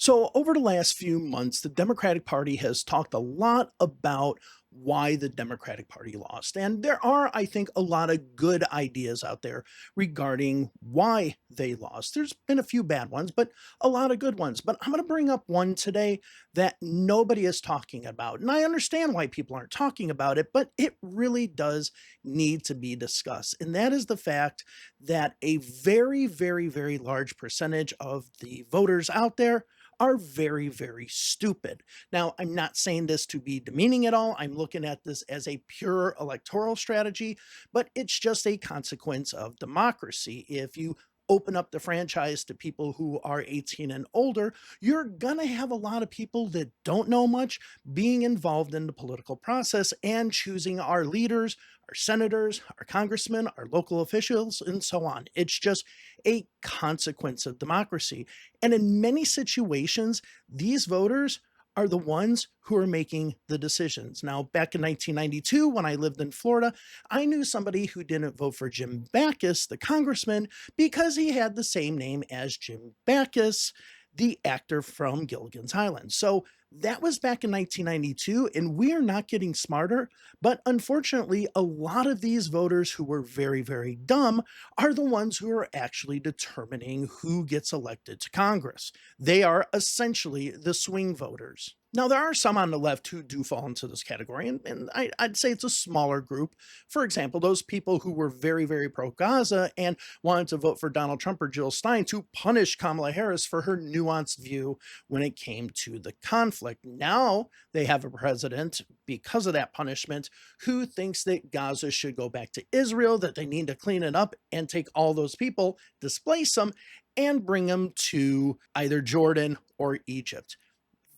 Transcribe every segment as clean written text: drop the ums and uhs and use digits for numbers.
So, over the last few months, the Democratic Party has talked a lot about why the Democratic Party lost. And there are, I think, a lot of good ideas out there regarding why they lost. There's been a few bad ones, but a lot of good ones. But I'm going to bring up one today that nobody is talking about. And I understand why people aren't talking about it, but it really does need to be discussed. And that is the fact that a very, very, very large percentage of the voters out there are very, very stupid. Now, I'm not saying this to be demeaning at all. I'm looking at this as a pure electoral strategy, but it's just a consequence of democracy. If you open up the franchise to people who are 18 and older, you're going to have a lot of people that don't know much being involved in the political process and choosing our leaders, our senators, our congressmen, our local officials, and so on. It's just a consequence of democracy. And in many situations, these voters are the ones who are making the decisions. Now, back in 1992, when I lived in Florida, I knew somebody who didn't vote for Jim Backus, the congressman, because he had the same name as Jim Backus, the actor from Gilligan's Island. So that was back in 1992, and we are not getting smarter. But unfortunately, a lot of these voters who were very, very dumb are the ones who are actually determining who gets elected to Congress. They are essentially the swing voters. Now, there are some on the left who do fall into this category, and I'd say it's a smaller group. For example, those people who were very, very pro-Gaza and wanted to vote for Donald Trump or Jill Stein to punish Kamala Harris for her nuanced view when it came to the conflict. Now they have a president, because of that punishment, who thinks that Gaza should go back to Israel, that they need to clean it up and take all those people, displace them, and bring them to either Jordan or Egypt.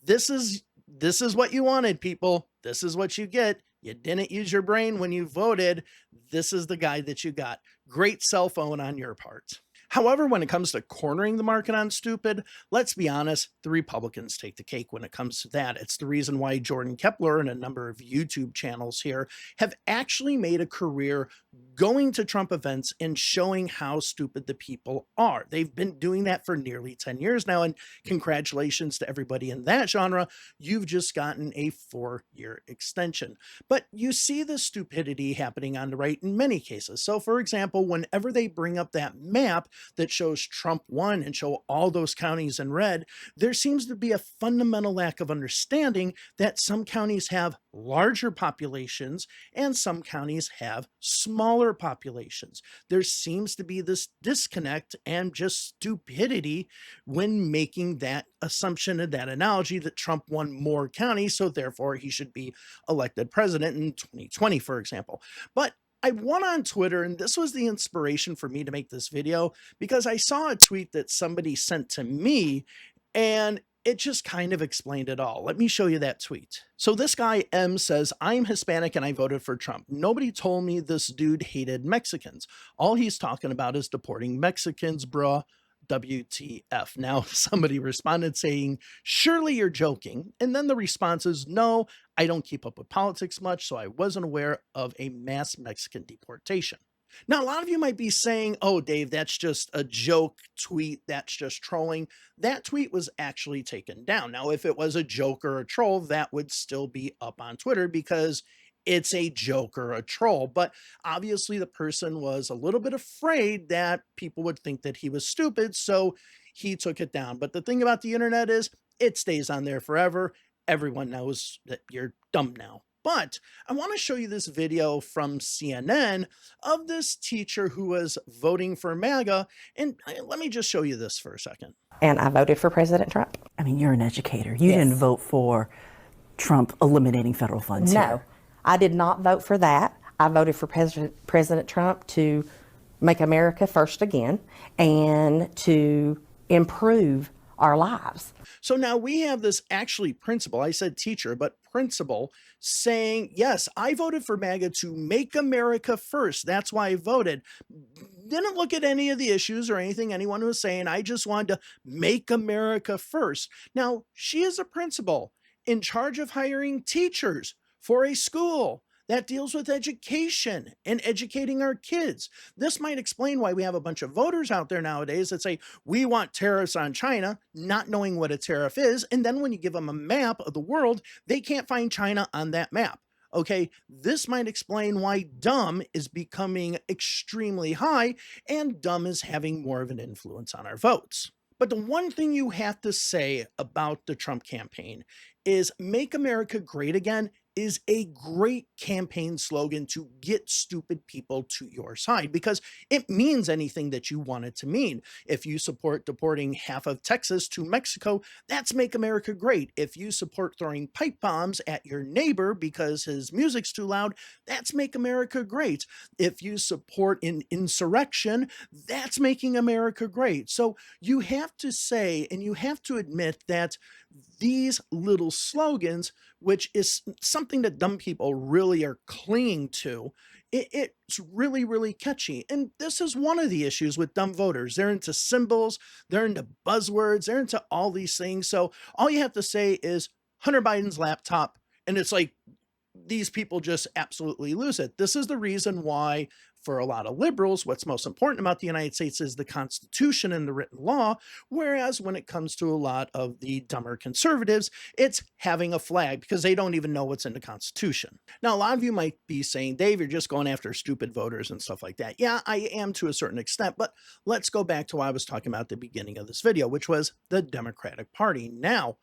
This is what you wanted, people. This is what you get. You didn't use your brain when you voted. This is the guy that you got. Great cell phone on your part. However, when it comes to cornering the market on stupid, let's be honest, the Republicans take the cake when it comes to that. It's the reason why Jordan Kepler and a number of YouTube channels here have actually made a career going to Trump events and showing how stupid the people are. They've been doing that for nearly 10 years now, and congratulations to everybody in that genre. You've just gotten a 4-year extension. But you see the stupidity happening on the right in many cases. So, for example, whenever they bring up that map that shows Trump won and show all those counties in red, there seems to be a fundamental lack of understanding that some counties have larger populations and some counties have smaller populations. There seems to be this disconnect and just stupidity when making that assumption and that analogy that Trump won more counties, so therefore he should be elected president in 2020, for example. But I went on Twitter, and this was the inspiration for me to make this video, because I saw a tweet that somebody sent to me, and it just kind of explained it all. Let me show you that tweet. So this guy M says, "I'm Hispanic and I voted for Trump. Nobody told me this dude hated Mexicans. All he's talking about is deporting Mexicans, bruh. WTF." Now, somebody responded saying, "Surely you're joking." And then the response is, "No, I don't keep up with politics much, so I wasn't aware of a mass Mexican deportation." Now, a lot of you might be saying, "Oh, Dave, that's just a joke tweet. That's just trolling." That tweet was actually taken down. Now, if it was a joke or a troll, that would still be up on Twitter because it's a joke or a troll. But obviously, the person was a little bit afraid that people would think that he was stupid, so he took it down. But the thing about the internet is it stays on there forever. Everyone knows that you're dumb now. But I want to show you this video from CNN of this teacher who was voting for MAGA. And let me just show you this for a second. And I voted for President Trump. I mean, you're an educator. You Yes. didn't vote for Trump eliminating federal funds No, here. I did not vote for that. I voted for President Trump to make America first again and to improve our lives. So now we have this actually principal, I said teacher, but principal, saying, yes, I voted for MAGA to make America first. That's why I voted. Didn't look at any of the issues or anything anyone was saying. I just wanted to make America first. Now, she is a principal in charge of hiring teachers for a school that deals with education and educating our kids. This might explain why we have a bunch of voters out there nowadays that say, we want tariffs on China, not knowing what a tariff is. And then when you give them a map of the world, they can't find China on that map. Okay, this might explain why dumb is becoming extremely high and dumb is having more of an influence on our votes. But the one thing you have to say about the Trump campaign is Make America Great Again is a great campaign slogan to get stupid people to your side because it means anything that you want it to mean. If you support deporting half of Texas to Mexico, that's Make America Great. If you support throwing pipe bombs at your neighbor because his music's too loud, that's Make America Great. If you support an insurrection, that's making America great. So you have to say and you have to admit that these little slogans, which is something that dumb people really are clinging to, it's really, really catchy. And this is one of the issues with dumb voters. They're into symbols, they're into buzzwords, they're into all these things. So all you have to say is Hunter Biden's laptop, and it's like these people just absolutely lose it. This is the reason why, for a lot of liberals, what's most important about the United States is the Constitution and the written law. Whereas when it comes to a lot of the dumber conservatives, it's having a flag because they don't even know what's in the Constitution. Now, a lot of you might be saying, Dave, you're just going after stupid voters and stuff like that. Yeah, I am to a certain extent, but let's go back to what I was talking about at the beginning of this video, which was the Democratic Party. Now,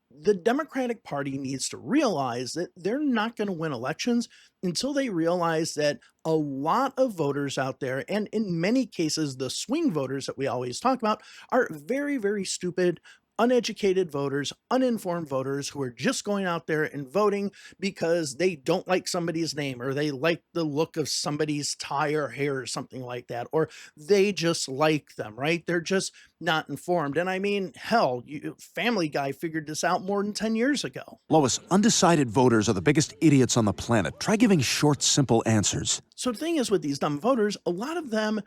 the Democratic Party needs to realize that they're not going to win elections until they realize that a lot of voters out there, and in many cases, the swing voters that we always talk about, are very, very stupid, uneducated voters, uninformed voters who are just going out there and voting because they don't like somebody's name or they like the look of somebody's tie or hair or something like that, or they just like them, right? They're just not informed. And I mean, hell, Family Guy figured this out more than 10 years ago. Lois, undecided voters are the biggest idiots on the planet. Try giving short, simple answers. So the thing is with these dumb voters, a lot of them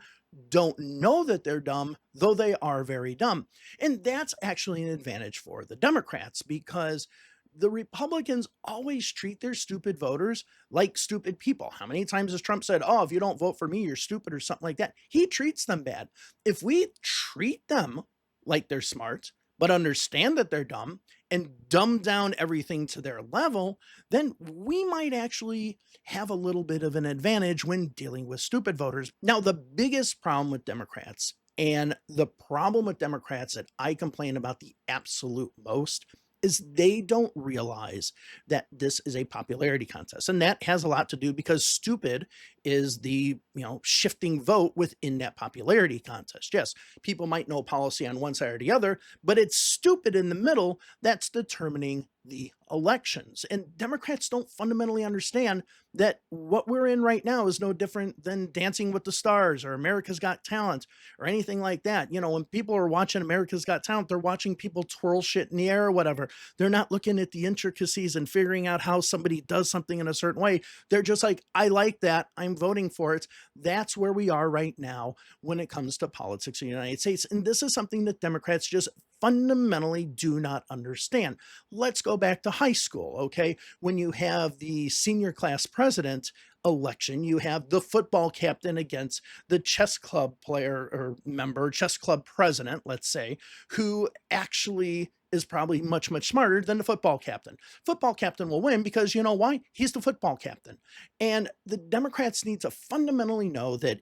don't know that they're dumb, though they are very dumb. And that's actually an advantage for the Democrats because the Republicans always treat their stupid voters like stupid people. How many times has Trump said, oh, if you don't vote for me, you're stupid or something like that? He treats them bad. If we treat them like they're smart, but understand that they're dumb and dumb down everything to their level, then we might actually have a little bit of an advantage when dealing with stupid voters. Now, the biggest problem with Democrats, and the problem with Democrats that I complain about the absolute most, is they don't realize that this is a popularity contest. And that has a lot to do because stupid is the, shifting vote within that popularity contest. Yes, people might know policy on one side or the other, but it's stupid in the middle that's determining the elections. And Democrats don't fundamentally understand that what we're in right now is no different than Dancing with the Stars or America's Got Talent or anything like that. When people are watching America's Got Talent, they're watching people twirl shit in the air or whatever. They're not looking at the intricacies and figuring out how somebody does something in a certain way. They're just like, I like that, I'm voting for it. That's where we are right now when it comes to politics in the United States. And this is something that Democrats just fundamentally do not understand. Let's go back to high school, okay? When you have the senior class president election, you have the football captain against the chess club player or member, chess club president, let's say, who actually is probably much, much smarter than the football captain. Football captain will win because you know why? He's the football captain. And the Democrats need to fundamentally know that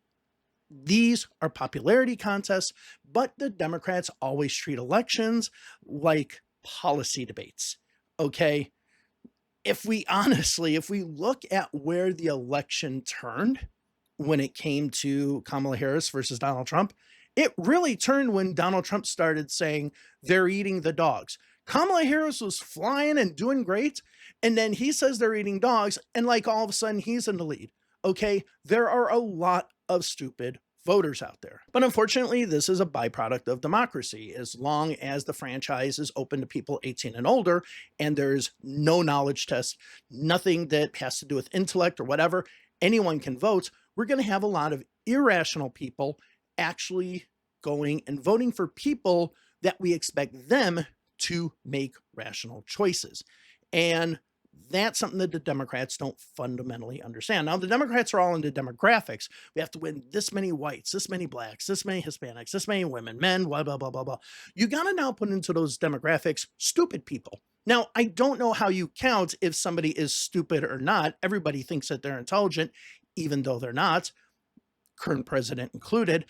these are popularity contests, but the Democrats always treat elections like policy debates. Okay. If we look at where the election turned when it came to Kamala Harris versus Donald Trump, it really turned when Donald Trump started saying they're eating the dogs. Kamala Harris was flying and doing great. And then he says they're eating dogs. And like all of a sudden he's in the lead. Okay. There are a lot of stupid voters out there. But unfortunately, this is a byproduct of democracy. As long as the franchise is open to people 18 and older, and there's no knowledge test, nothing that has to do with intellect or whatever, anyone can vote, we're going to have a lot of irrational people actually going and voting for people that we expect them to make rational choices. And That's something that the Democrats don't fundamentally understand. Now, the Democrats are all into demographics. We have to win this many whites, this many blacks, this many Hispanics, this many women, men, blah, blah, blah, blah, blah. You got to now put into those demographics stupid people. Now, I don't know how you count if somebody is stupid or not. Everybody thinks that they're intelligent, even though they're not, current president included.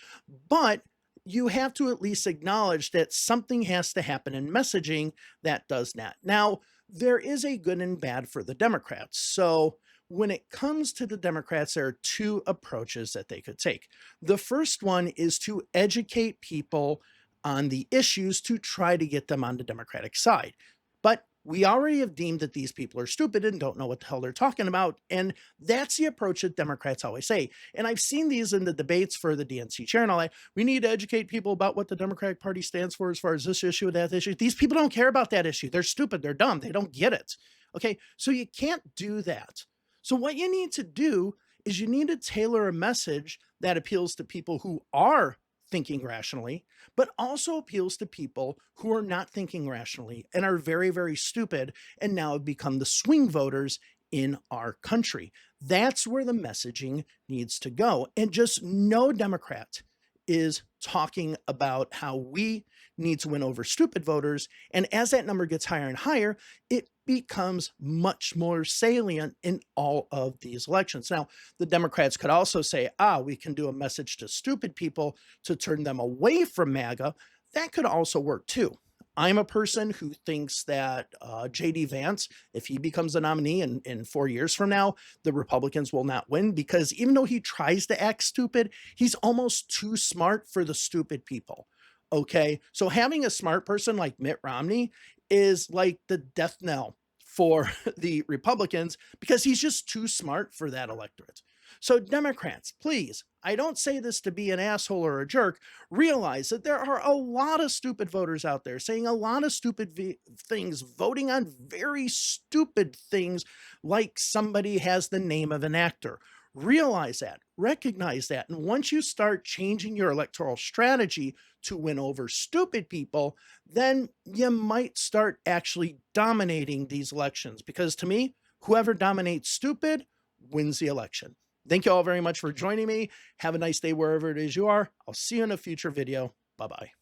But you have to at least acknowledge that something has to happen in messaging that does that. Now, there is a good and bad for the Democrats. So, when it comes to the Democrats, there are two approaches that they could take. The first one is to educate people on the issues to try to get them on the Democratic side. But we already have deemed that these people are stupid and don't know what the hell they're talking about. And that's the approach that Democrats always say. And I've seen these in the debates for the DNC chair and all that. We need to educate people about what the Democratic Party stands for as far as this issue or that issue. These people don't care about that issue. They're stupid. They're dumb. They don't get it. Okay. So you can't do that. So what you need to do is you need to tailor a message that appeals to people who are thinking rationally, but also appeals to people who are not thinking rationally and are very, very stupid and now have become the swing voters in our country. That's where the messaging needs to go. And just no Democrat is talking about how we need to win over stupid voters. And as that number gets higher and higher, it becomes much more salient in all of these elections. Now, the Democrats could also say, we can do a message to stupid people to turn them away from MAGA. That could also work too. I'm a person who thinks that J.D. Vance, if he becomes a nominee in 4 years from now, the Republicans will not win because even though he tries to act stupid, he's almost too smart for the stupid people. Okay, so having a smart person like Mitt Romney is like the death knell for the Republicans because he's just too smart for that electorate. So, Democrats, please, I don't say this to be an asshole or a jerk. Realize that there are a lot of stupid voters out there saying a lot of stupid things, voting on very stupid things like somebody has the name of an actor. Realize that, recognize that. And once you start changing your electoral strategy to win over stupid people, then you might start actually dominating these elections. Because to me, whoever dominates stupid wins the election. Thank you all very much for joining me. Have a nice day wherever it is you are. I'll see you in a future video. Bye-bye.